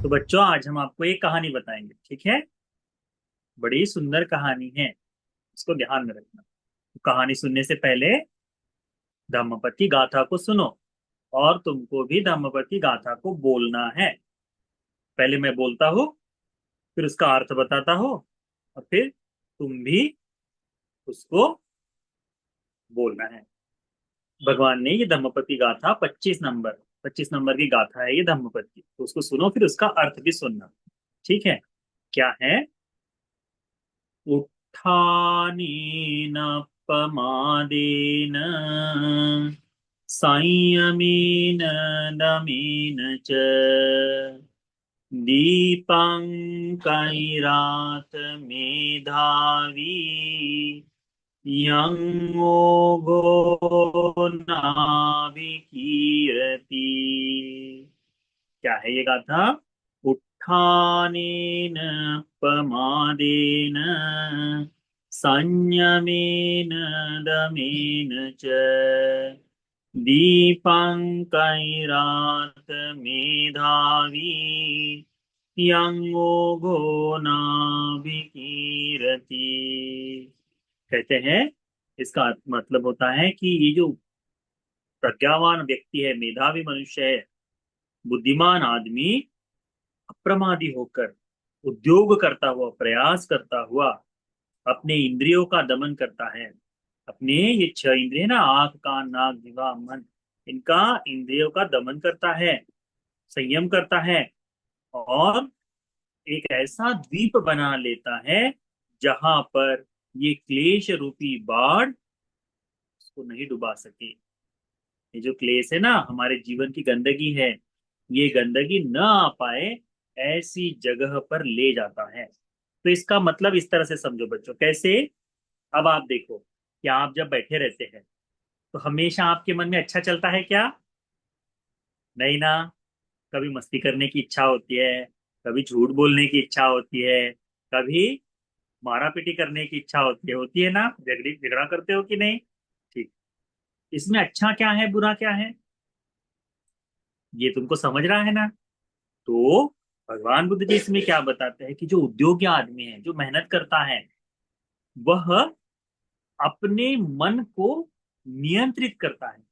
तो बच्चों आज हम आपको एक कहानी बताएंगे, ठीक है। बड़ी सुंदर कहानी है, इसको ध्यान में रखना। तो कहानी सुनने से पहले धम्मपति गाथा को सुनो और तुमको भी धम्मपति गाथा को बोलना है। पहले मैं बोलता हूँ, फिर उसका अर्थ बताता हूँ और फिर तुम भी उसको बोलना है। भगवान ने ये धम्मपति गाथा 25 नंबर की गाथा है ये धम्मपति, तो उसको सुनो फिर उसका अर्थ भी सुनना, ठीक है। क्या है? उत्थानेन पमादेन संयमेन दमेन च दीपंकैरात मेधावी यं योगो नाभिकीरति। क्या है ये गाथा? उत्थानेन पमादेन संयमेन दमेन च दीपंकैरात मेधावी यं योगो नाभिकीरति। कहते हैं इसका मतलब होता है कि ये जो प्रज्ञावान व्यक्ति है, मेधावी मनुष्य है, बुद्धिमान आदमी अप्रमादी होकर उद्योग करता हुआ, प्रयास करता हुआ अपने इंद्रियों का दमन करता है। अपने ये 6 इंद्रिय ना, आंख कान नाक जीवा मन, इनका इंद्रियों का दमन करता है, संयम करता है और एक ऐसा द्वीप बना लेता है जहां पर ये क्लेश रूपी बाढ़ उसको नहीं डुबा सके। ये जो क्लेश है ना, हमारे जीवन की गंदगी है, ये गंदगी न आ पाए ऐसी जगह पर ले जाता है। तो इसका मतलब इस तरह से समझो बच्चों, कैसे? अब आप देखो कि आप जब बैठे रहते हैं तो हमेशा आपके मन में अच्छा चलता है क्या? नहीं ना। कभी मस्ती करने की इच्छा होती है, कभी झूठ बोलने की इच्छा होती है, कभी मारा पीटी करने की इच्छा होती है ना। झगड़ी झगड़ा करते हो कि नहीं? ठीक। इसमें अच्छा क्या है, बुरा क्या है, ये तुमको समझ रहा है ना? तो भगवान बुद्ध जी इसमें क्या बताते हैं कि जो उद्योगी आदमी है, जो मेहनत करता है, वह अपने मन को नियंत्रित करता है।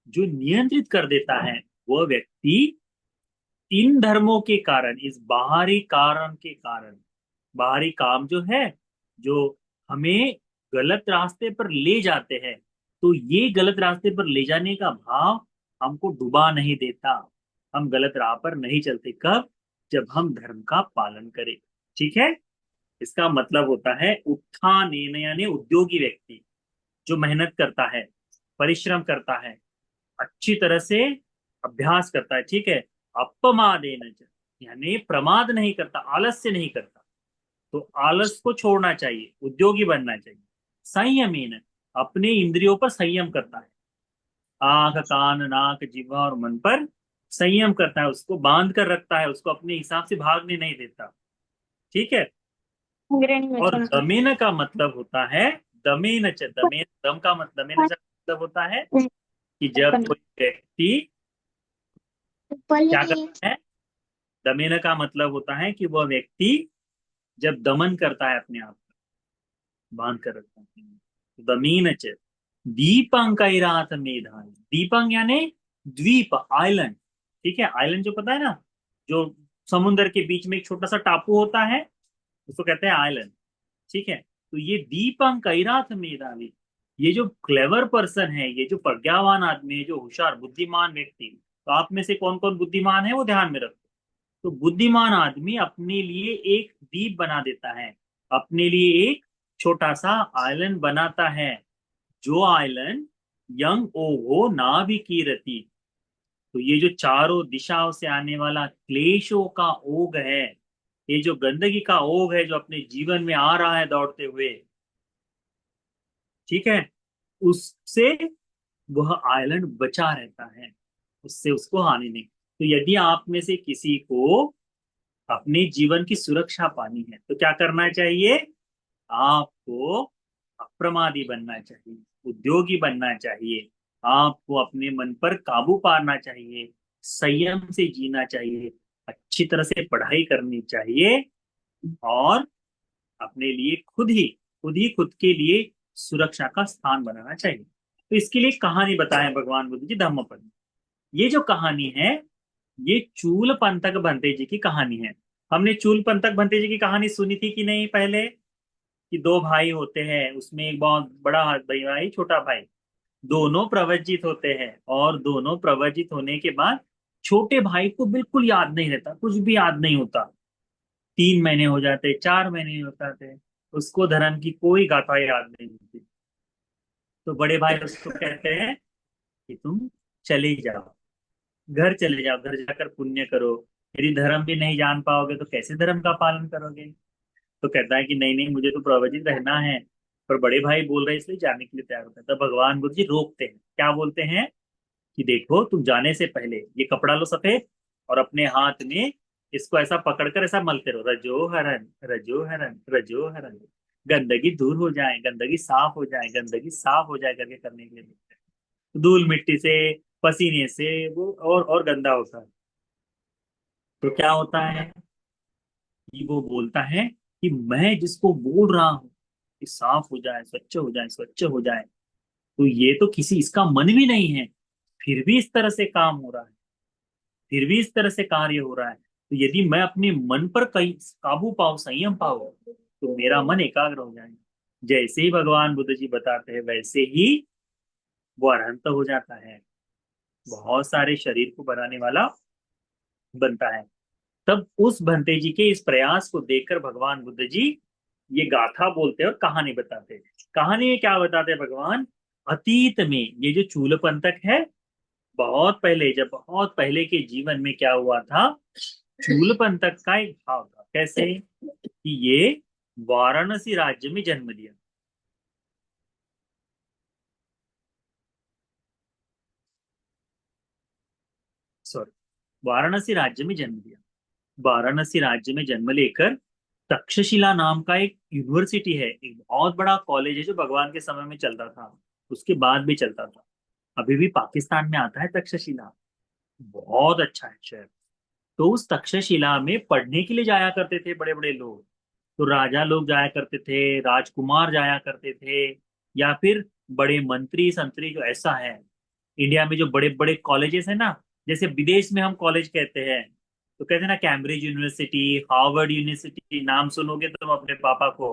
जो नियंत्रित कर देता है वह व्यक्ति इन धर्मों के कारण, इस बाहरी कारण के कारण, बाहरी काम जो है, जो हमें गलत रास्ते पर ले जाते हैं, तो ये गलत रास्ते पर ले जाने का भाव हमको डुबा नहीं देता। हम गलत राह पर नहीं चलते। कब? जब हम धर्म का पालन करें, ठीक है। इसका मतलब होता है उत्थान, यानी उद्योगी व्यक्ति जो मेहनत करता है, परिश्रम करता है, अच्छी तरह से अभ्यास करता है, ठीक है। अपमादेन च, यानी प्रमाद नहीं करता, आलस्य नहीं करता। तो आलस को छोड़ना चाहिए, उद्योगी बनना चाहिए। संयमीन, अपने इंद्रियों पर संयम करता है, आंख कान नाक जिह्वा और मन पर संयम करता है, उसको बांध कर रखता है, उसको अपने हिसाब से भागने नहीं देता, ठीक है। इंग्रणी और वचन दमेन का मतलब होता है, दमेन च, दमेन दम का मतलब, दमेन का मतलब होता है कि जब कोई व्यक्ति क्या करता है, दमेन का मतलब होता है कि वह व्यक्ति जब दमन करता है अपने आप को, बांध कर रखता है। तो दमीन च दीपंकैरात मेधावी, दीपंक यानी द्वीप, आइलैंड, ठीक है। आइलैंड जो पता है ना, जो समुद्र के बीच में एक छोटा सा टापू होता है, उसको कहते हैं आइलैंड, ठीक है। तो ये दीपंकैरात मेधावी, ये जो क्लेवर पर्सन है, ये जो प्रज्ञावान आदमी है, जो होशियार बुद्धिमान व्यक्ति, तो आप में से कौन कौन बुद्धिमान है वो ध्यान में रखो। तो बुद्धिमान आदमी अपने लिए एक द्वीप बना देता है, अपने लिए एक छोटा सा आइलैंड बनाता है, जो आइलैंड यंग ओहो नाभिकीरति। तो ये जो चारों दिशाओं से आने वाला क्लेशों का ओघ है, ये जो गंदगी का ओघ है जो अपने जीवन में आ रहा है दौड़ते हुए, ठीक है, उससे वह आइलैंड बचा रहता है, उससे उसको हानि नहीं। तो यदि आप में से किसी को अपने जीवन की सुरक्षा पानी है तो क्या करना चाहिए? आपको अप्रमादी बनना चाहिए, उद्योगी बनना चाहिए, आपको अपने मन पर काबू पाना चाहिए, संयम से जीना चाहिए, अच्छी तरह से पढ़ाई करनी चाहिए और अपने लिए खुद के लिए सुरक्षा का स्थान बनाना चाहिए। तो इसके लिए कहानी बताएं भगवान बुद्ध जी धम्मपद में। ये जो कहानी है, ये चूल पंथक भंते जी की कहानी है। हमने चूल पंथक भंते जी की कहानी सुनी थी कि नहीं पहले? कि दो भाई होते हैं, उसमें एक बहुत बड़ा भाई छोटा भाई, दोनों प्रवजित होते हैं, और दोनों प्रवजित होने के बाद छोटे भाई को बिल्कुल याद नहीं रहता, कुछ भी याद नहीं होता। 3 महीने हो जाते, 4 महीने हो जाते, उसको धर्म की कोई गाथा याद नहीं होती। तो बड़े भाई उसको कहते हैं कि तुम चले जाओ, घर चले जाओ, घर जाकर पुण्य करो। यदि धर्म भी नहीं जान पाओगे तो कैसे धर्म का पालन करोगे? तो कहता है कि नहीं नहीं, मुझे तो प्रवचित रहना है। पर बड़े भाई बोल रहे हैं इसलिए जाने के लिए तैयार होता है। तब भगवान बुद्ध जी रोकते हैं, क्या बोलते हैं कि देखो, तुम जाने से पहले ये कपड़ा लो सफेद, और अपने हाथ में इसको ऐसा पकड़कर ऐसा मलते रहो, रजो हरण रजो हरण रजो हरण, गंदगी दूर हो जाए, गंदगी साफ हो जाए, गंदगी साफ हो जाए करके करने के लिए बोलते हैं। धूल मिट्टी से, पसीने से वो और गंदा होता है। तो क्या होता है कि वो बोलता है कि मैं जिसको बोल रहा हूँ कि साफ हो जाए, स्वच्छ हो जाए, स्वच्छ हो जाए, तो ये तो किसी इसका मन भी नहीं है, फिर भी इस तरह से काम हो रहा है, फिर भी इस तरह से कार्य हो रहा है। तो यदि मैं अपने मन पर कहीं काबू पाऊं, संयम पाऊं, तो मेरा मन एकाग्र हो जाएगा। जैसे ही भगवान बुद्ध जी बताते हैं वैसे ही वो अरहंत हो जाता है, बहुत सारे शरीर को बनाने वाला बनता है। तब उस भंते जी के इस प्रयास को देखकर भगवान बुद्ध जी ये गाथा बोलते हैं और कहानी बताते हैं। कहानी में क्या बताते हैं भगवान? अतीत में ये जो चूल पंथक है, बहुत पहले, जब बहुत पहले के जीवन में क्या हुआ था, चूल पंथक का एक भाव था। कैसे कि ये वाराणसी राज्य में जन्म लिया। सॉरी, वाराणसी राज्य में जन्म लिया। वाराणसी राज्य में जन्म लेकर तक्षशिला नाम का एक यूनिवर्सिटी है, एक बहुत बड़ा कॉलेज है जो भगवान के समय में चलता था, उसके बाद भी चलता था। अभी भी पाकिस्तान में आता है तक्षशिला, बहुत अच्छा है शहर। तो उस तक्षशिला में पढ़ने के लिए जाया करते थे बड़े बड़े लोग। तो राजा लोग जाया करते थे, राजकुमार जाया करते थे, या फिर बड़े मंत्री संतरी, जो ऐसा है इंडिया में जो बड़े बड़े कॉलेजेस है ना, जैसे विदेश में हम कॉलेज कहते हैं, तो कहते हैं ना कैम्ब्रिज यूनिवर्सिटी, हार्वर्ड यूनिवर्सिटी, नाम सुनोगे तुम अपने पापा को,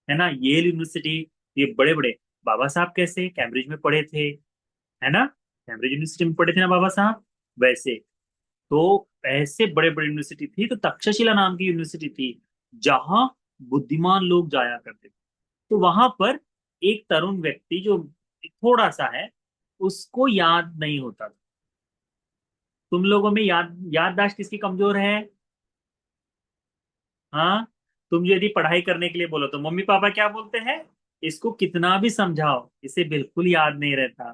है ना, येल यूनिवर्सिटी, ये बड़े बड़े। बाबा साहब कैसे कैम्ब्रिज में पढ़े थे, है ना, कैम्ब्रिज यूनिवर्सिटी में पढ़े थे ना बाबा साहब, वैसे। तो ऐसे बड़े बड़े यूनिवर्सिटी थी, तो तक्षशिला नाम की यूनिवर्सिटी थी जहां बुद्धिमान लोग जाया करते थे। तो वहां पर एक तरुण व्यक्ति जो थोड़ा सा है, उसको याद नहीं होता था। तुम लोगों में याददाश्त किसकी कमजोर है? हाँ, तुम यदि पढ़ाई करने के लिए बोलो तो मम्मी पापा क्या बोलते हैं? इसको कितना भी समझाओ इसे बिल्कुल याद नहीं रहता,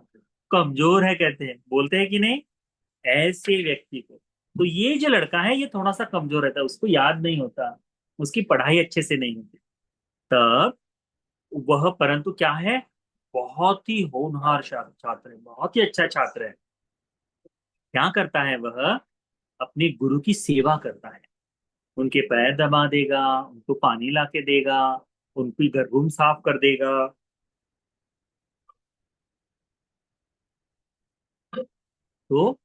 कमजोर है कहते हैं, बोलते हैं कि नहीं? ऐसे व्यक्ति को, तो ये जो लड़का है ये थोड़ा सा कमजोर रहता है, उसको याद नहीं होता, उसकी पढ़ाई अच्छे से नहीं होती। तब वह, परंतु क्या है, बहुत ही होनहार छात्र है, बहुत ही अच्छा छात्र है। क्या करता है वह? अपने गुरु की सेवा करता है, उनके पैर दबा देगा, उनको पानी ला के देगा, उनकी रूम साफ कर देगा। तो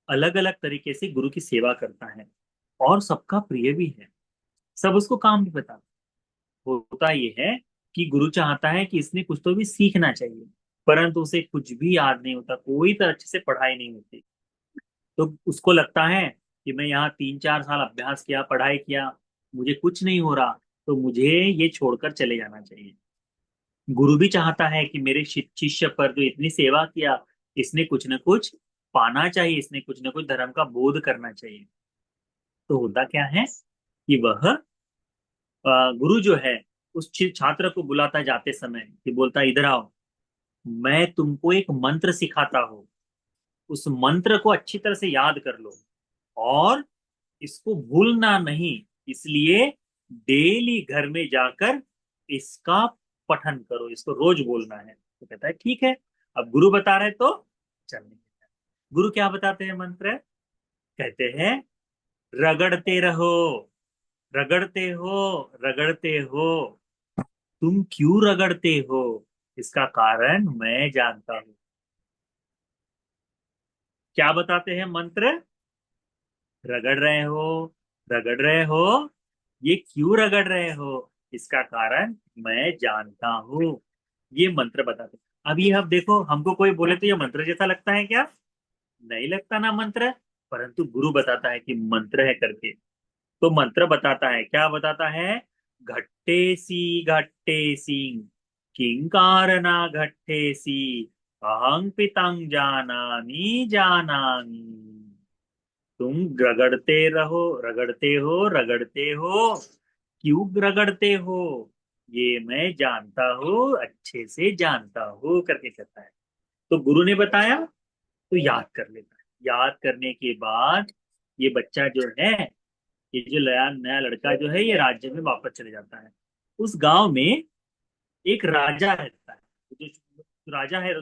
अलग अलग तरीके से गुरु की सेवा करता है, और सबका प्रिय भी है, सब उसको काम भी बताते हैं। होता ये है कि गुरु चाहता है कि इसने कुछ तो भी सीखना चाहिए, परंतु उसे कुछ भी याद नहीं होता, कोई तरह अच्छे से पढ़ाई नहीं होती। तो उसको लगता है कि मैं यहाँ 3-4 साल अभ्यास किया, पढ़ाई किया, मुझे कुछ नहीं हो रहा, तो मुझे ये छोड़कर चले जाना चाहिए। गुरु भी चाहता है कि मेरे शिष्य पर जो इतनी सेवा किया, इसने कुछ न कुछ पाना चाहिए, इसने कुछ न कुछ धर्म का बोध करना चाहिए। तो होता क्या है कि वह गुरु जो है उस छात्र को बुलाता जाते समय कि बोलता, इधर आओ, मैं तुमको एक मंत्र सिखाता हूँ, उस मंत्र को अच्छी तरह से याद कर लो, और इसको भूलना नहीं, इसलिए डेली घर में जाकर इसका पठन करो, इसको रोज बोलना है। तो कहता है ठीक है, अब गुरु बता रहे तो चलने। गुरु क्या बताते हैं मंत्र? कहते हैं रगड़ते रहो, रगड़ते हो, रगड़ते हो। तुम क्यों रगड़ते हो, इसका कारण मैं जानता हूं। क्या बताते हैं मंत्र? रगड़ रहे हो, रगड़ रहे हो, ये क्यों रगड़ रहे हो, इसका कारण मैं जानता हूँ। ये मंत्र बताते हैं। अभी अब देखो, हमको कोई बोले तो ये मंत्र जैसा लगता है क्या? नहीं लगता ना मंत्र। परंतु गुरु बताता है कि मंत्र है करके। तो मंत्र बताता है, क्या बताता है? घट्टे सी किंकार ना घट्टे सी, अहं पितं जानामि जानामि। तुम रगड़ते रहो, रगड़ते हो, रगड़ते हो, क्यों रगड़ते हो, ये मैं जानता हूँ, अच्छे से जानता हूँ करके कहता है। तो गुरु ने बताया, तो याद कर लेता है। याद करने के बाद ये बच्चा जो है, ये जो नया नया लड़का जो है, ये राज्य में वापस चले जाता है। उस गांव में एक राजा रहता है। जो राजा है,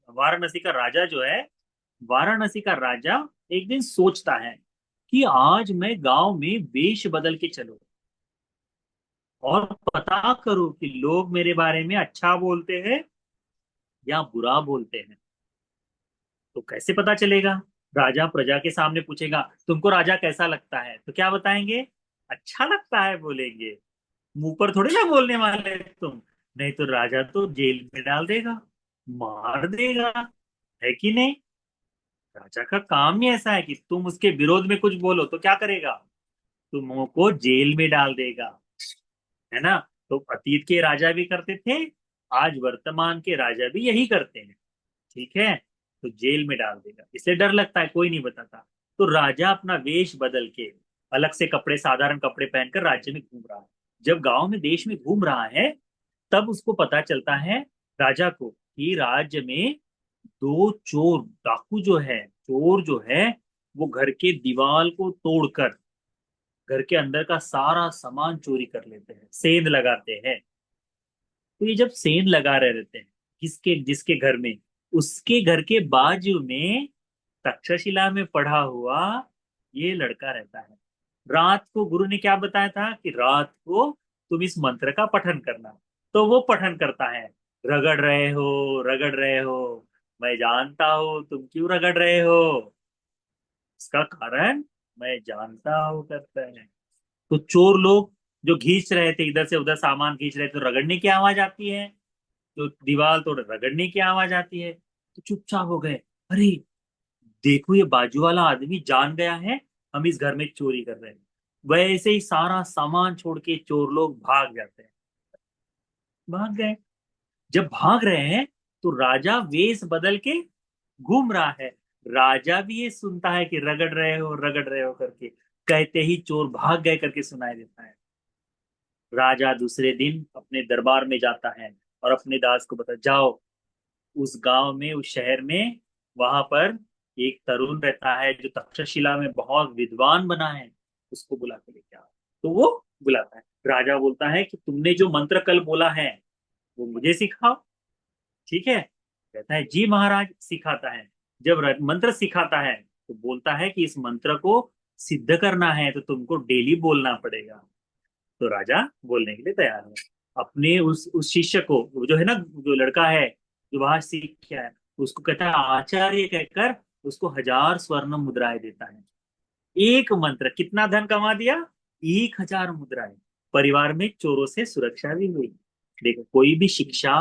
वाराणसी का राजा जो है, वाराणसी का राजा एक दिन सोचता है कि आज मैं गांव में वेश बदल के चलूं और पता करूं कि लोग मेरे बारे में अच्छा बोलते हैं या बुरा बोलते हैं। तो कैसे पता चलेगा? राजा प्रजा के सामने पूछेगा, तुमको राजा कैसा लगता है, तो क्या बताएंगे? अच्छा लगता है बोलेंगे। मुंह पर थोड़ी ना बोलने वाले तुम। नहीं तो राजा तो जेल में डाल देगा, मार देगा, है कि नहीं? राजा का काम ही ऐसा है कि तुम उसके विरोध में कुछ बोलो तो क्या करेगा? तुमको जेल में डाल देगा, है ना? तो अतीत के राजा भी करते थे, आज वर्तमान के राजा भी यही करते हैं। ठीक है? तो जेल में डाल देगा, इसलिए डर लगता है, कोई नहीं बताता। तो राजा अपना वेश बदल के, अलग से कपड़े, साधारण कपड़े पहनकर राज्य में घूम रहा है। जब गांव में, देश में घूम रहा है, तब उसको पता चलता है, राजा को, कि राज्य में दो चोर, डाकू जो है, चोर जो है, वो घर के दीवार को तोड़कर घर के अंदर का सारा सामान चोरी कर लेते हैं, सेंध लगाते हैं। तो ये जब सेंध लगा रहे रहते हैं, किसके, जिसके घर में, उसके घर के बाजू में तक्षशिला में पढ़ा हुआ ये लड़का रहता है। रात को गुरु ने क्या बताया था कि रात को तुम इस मंत्र का पठन करना। तो वो पठन करता है। रगड़ रहे हो, रगड़ रहे हो, मैं जानता हूं तुम क्यों रगड़ रहे हो, इसका कारण मैं जानता हूं करता है। तो चोर लोग जो खींच रहे थे, इधर से उधर सामान खींच रहे थे, तो रगड़ने की आवाज आती है। तो दीवार तोड़, रगड़ने की आवाज आती है। तो चुपचाप हो गए। अरे देखो, ये बाजू वाला आदमी जान गया है हम इस घर में चोरी कर रहे हैं। वैसे ही सारा सामान छोड़ के चोर लोग भाग जाते हैं। भाग गए। जब भाग रहे हैं, तो राजा वेश बदल के घूम रहा है। राजा भी ये सुनता है कि रगड़ रहे हो करके, कहते ही चोर भाग गए करके सुनाई देता है। राजा दूसरे दिन अपने दरबार में जाता है और अपने दास को बता, जाओ उस गांव में, उस शहर में, वहां पर एक तरुण रहता है जो तक्षशिला में बहुत विद्वान बना है, उसको बुला के लेके आओ। तो वो बुलाता है। राजा बोलता है कि तुमने जो मंत्र कल बोला है, वो मुझे सिखाओ। ठीक है? कहता है, जी महाराज, सिखाता है। जब मंत्र सिखाता है, तो बोलता है कि इस मंत्र को सिद्ध करना है तो तुमको डेली बोलना पड़ेगा। तो राजा बोलने के लिए तैयार है। अपने उस शिष्य को, वो जो है ना, जो लड़का है जो वहां सीख के आया, उसको कहता है आचार्य कहकर, उसको 1000 स्वर्ण मुद्राएं देता है। एक मंत्र कितना धन कमा दिया? 1000 मुद्राएं। परिवार में चोरों से सुरक्षा भी हुई। देखो, कोई भी शिक्षा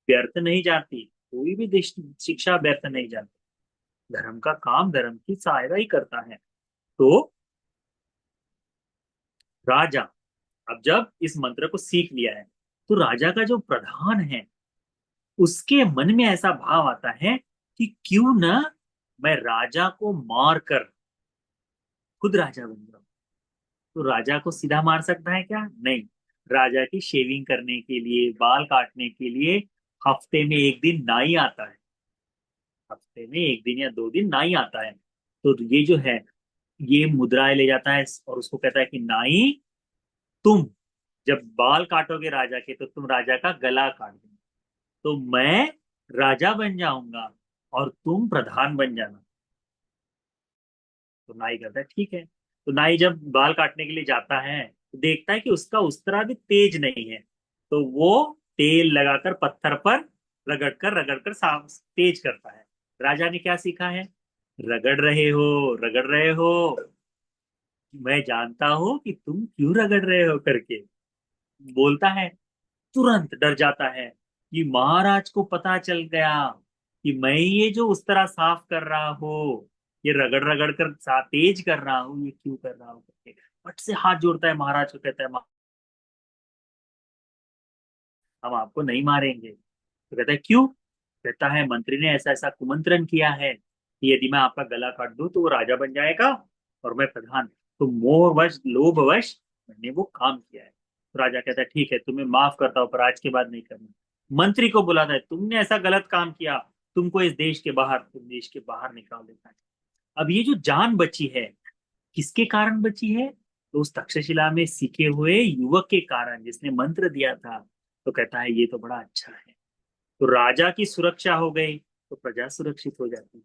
व्यर्थ नहीं जाती, कोई भी शिक्षा व्यर्थ नहीं जाती। धर्म का काम धर्म की सहायता ही करता है। तो राजा, अब जब इस मंत्र को सीख लिया है, तो राजा का जो प्रधान है, उसके मन में ऐसा भाव आता है कि क्यों ना मैं राजा को मार कर खुद राजा बन जाऊं। तो राजा को सीधा मार सकता है क्या? नहीं। राजा की शेविंग करने के लिए, बाल काटने के लिए हफ्ते में एक दिन नाई आता है। हफ्ते में एक दिन या 2 दिन नाई आता है। तो ये जो है, ये मुद्राएं ले जाता है और उसको कहता है कि नाई, तुम जब बाल काटोगे राजा के, तो तुम राजा का गला काट दो, तो मैं राजा बन जाऊंगा और तुम प्रधान बन जाना। तो नाई कहता है ठीक है। तो नाई जब बाल काटने के लिए जाता है तो देखता है कि उसका उस्तरा भी तेज नहीं है, तो वो तेल लगाकर पत्थर पर रगड़ कर साफ तेज करता है। राजा ने क्या सीखा है? रगड़ रहे हो, रगड़ रहे हो, मैं जानता हूं कि तुम क्यों रगड़ रहे हो करके बोलता है। तुरंत डर जाता है कि महाराज को पता चल गया कि मैं ये जो उस तरह साफ कर रहा हूँ, ये रगड़ रगड़ कर तेज कर रहा हूँ, ये क्यों कर रहा हूँ करके फट से हाथ जोड़ता है महाराज को, कहता है हम आपको नहीं मारेंगे। तो कहता है क्यों? कहता है मंत्री ने ऐसा ऐसा कुमंत्रण किया है कि यदि मैं आपका गला काट दूं तो वो राजा बन जाएगा और मैं प्रधान। तो मोहवश लोभवश मैंने वो काम किया है। तो राजा कहता है ठीक है, तुम्हें माफ करता हूं, पर आज के बाद नहीं करना। मंत्री को बुलाता है, तुमने ऐसा गलत काम किया, तुमको इस देश के बाहर, तुम देश के बाहर निकाल देता है। अब ये जो जान बची है, किसके कारण बची है? तो उस तक्षशिला में सीखे हुए युवक के कारण, जिसने मंत्र दिया था। तो कहता है ये तो बड़ा अच्छा है। तो राजा की सुरक्षा हो गई तो प्रजा सुरक्षित हो जाती।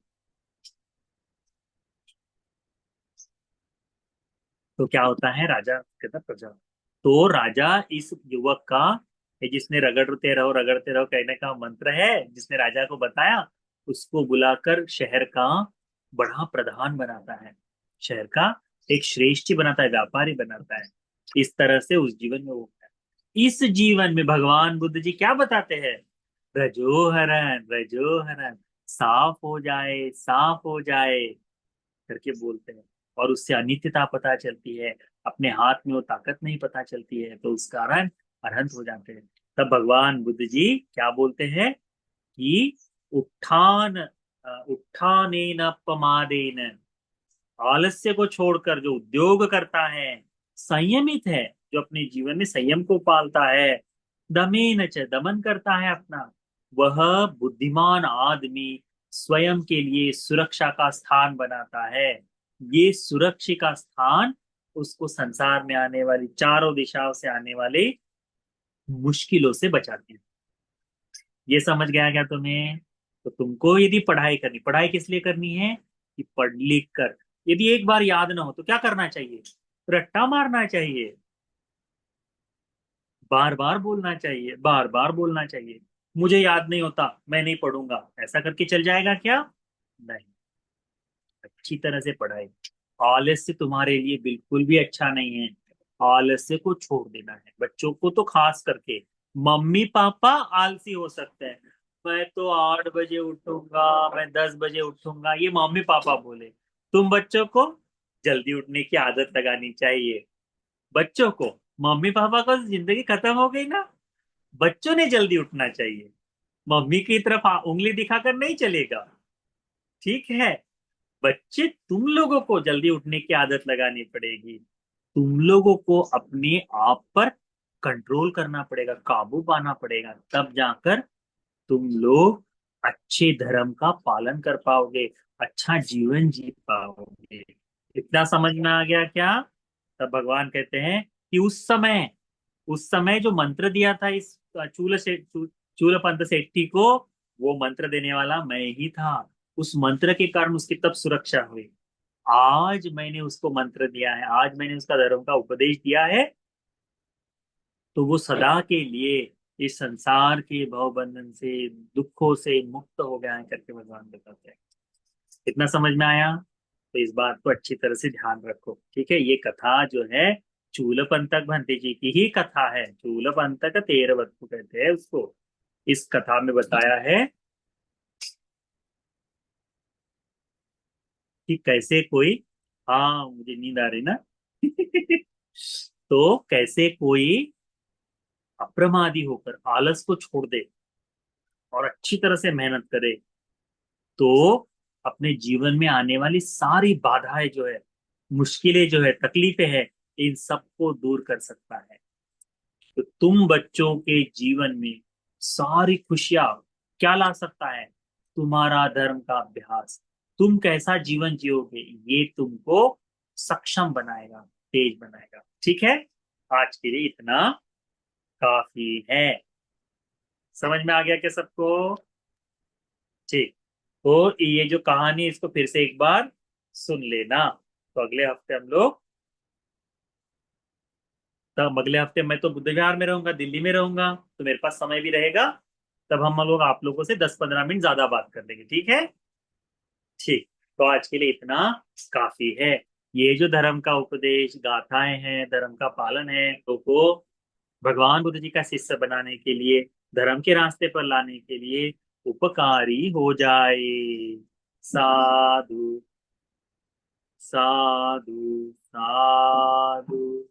तो क्या होता है? राजा कहता प्रजा। तो राजा इस युवक का, ये जिसने रगड़ते रहो कहने का मंत्र है, जिसने राजा को बताया, उसको बुलाकर शहर का बड़ा प्रधान बनाता है, शहर का एक श्रेष्ठी बनाता है, व्यापारी बनाता है। इस तरह से उस जीवन में वो, इस जीवन में भगवान बुद्ध जी क्या बताते हैं? रजोहरण, रजोहरण साफ हो जाए, साफ हो जाए करके बोलते हैं। और उससे अनित्यता पता चलती है, अपने हाथ में वो ताकत नहीं पता चलती है, तो उस कारण अरहंत हो जाते हैं। तब भगवान बुद्ध जी क्या बोलते हैं कि उत्थानेन प्रमादेन, आलस्य को छोड़कर जो उद्योग करता है, संयमित है, जो अपने जीवन में संयम को पालता है, दमेन च, दमन करता है अपना, वह बुद्धिमान आदमी स्वयं के लिए सुरक्षा का स्थान बनाता है। ये सुरक्षा का स्थान उसको संसार में आने वाली, चारों दिशाओं से आने वाली मुश्किलों से बचाती है। ये समझ गया क्या तुम्हें? तो तुमको यदि पढ़ाई करनी, पढ़ाई किस लिए करनी है? कि पढ़ लिख कर यदि एक बार याद ना हो तो क्या करना चाहिए? रट्टा मारना चाहिए, बार बार बोलना चाहिए, बार बार बोलना चाहिए। मुझे याद नहीं होता, मैं नहीं पढ़ूंगा, ऐसा करके चल जाएगा क्या? नहीं। अच्छी तरह से पढ़ाई। आलस्य तुम्हारे लिए बिल्कुल भी अच्छा नहीं है। आलस्य को छोड़ देना है, बच्चों को तो खास करके। मम्मी पापा आलसी हो सकते हैं, मैं तो 8 बजे उठूंगा, मैं 10 बजे उठूंगा, ये मम्मी पापा बोले। तुम बच्चों को जल्दी उठने की आदत लगानी चाहिए। बच्चों को, मम्मी पापा को जिंदगी खत्म हो गई ना, बच्चों ने जल्दी उठना चाहिए। मम्मी की तरफ उंगली दिखाकर नहीं चलेगा, ठीक है? बच्चे, तुम लोगों को जल्दी उठने की आदत लगानी पड़ेगी। तुम लोगों को अपने आप पर कंट्रोल करना पड़ेगा, काबू पाना पड़ेगा, तब जाकर तुम लोग अच्छे धर्म का पालन कर पाओगे, अच्छा जीवन जी पाओगे। इतना समझ में आ गया क्या? तब भगवान कहते हैं कि उस समय जो मंत्र दिया था इस चूल पंथ सेट्टी को, वो मंत्र देने वाला मैं ही था। उस मंत्र के कारण उसकी तब सुरक्षा हुई। आज मैंने उसको मंत्र दिया है, आज मैंने उसका धर्म का उपदेश दिया है, तो वो सदा के लिए इस संसार के भव बंधन से, दुखों से मुक्त हो गया है करके भगवान बताते हैं। इतना समझ में आया? तो इस बात को अच्छी तरह से ध्यान रखो, ठीक है? ये कथा जो है चूलपंथक भंते जी की ही कथा है। चूलपंथक तेरवत को कहते हैं उसको। इस कथा में बताया है कि कैसे कोई, हाँ मुझे नींद आ रही ना तो कैसे कोई अप्रमादी होकर आलस को छोड़ दे और अच्छी तरह से मेहनत करे, तो अपने जीवन में आने वाली सारी बाधाएं जो है, मुश्किलें जो है, तकलीफें है, इन सबको दूर कर सकता है। तो तुम बच्चों के जीवन में सारी खुशियां क्या ला सकता है? तुम्हारा धर्म का अभ्यास। तुम कैसा जीवन जियोगे, ये तुमको सक्षम बनाएगा, तेज बनाएगा। ठीक है? आज के लिए इतना काफी है। समझ में आ गया क्या सबको? ठीक। तो ये जो कहानी, इसको फिर से एक बार सुन लेना, तो अगले हफ्ते हम लोग तब अगले हफ्ते मैं तो बुद्ध विहार में रहूंगा, दिल्ली में रहूंगा, तो मेरे पास समय भी रहेगा। तब हम लोग आप लोगों से 10-15 मिनट ज्यादा बात कर लेंगे, ठीक है? ठीक। तो आज के लिए इतना काफी है। ये जो धर्म का उपदेश, गाथाएं हैं, धर्म का पालन है, तो को भगवान बुद्ध जी का शिष्य बनाने के लिए, धर्म के रास्ते पर लाने के लिए उपकारी हो जाए। साधु, साधु, साधु।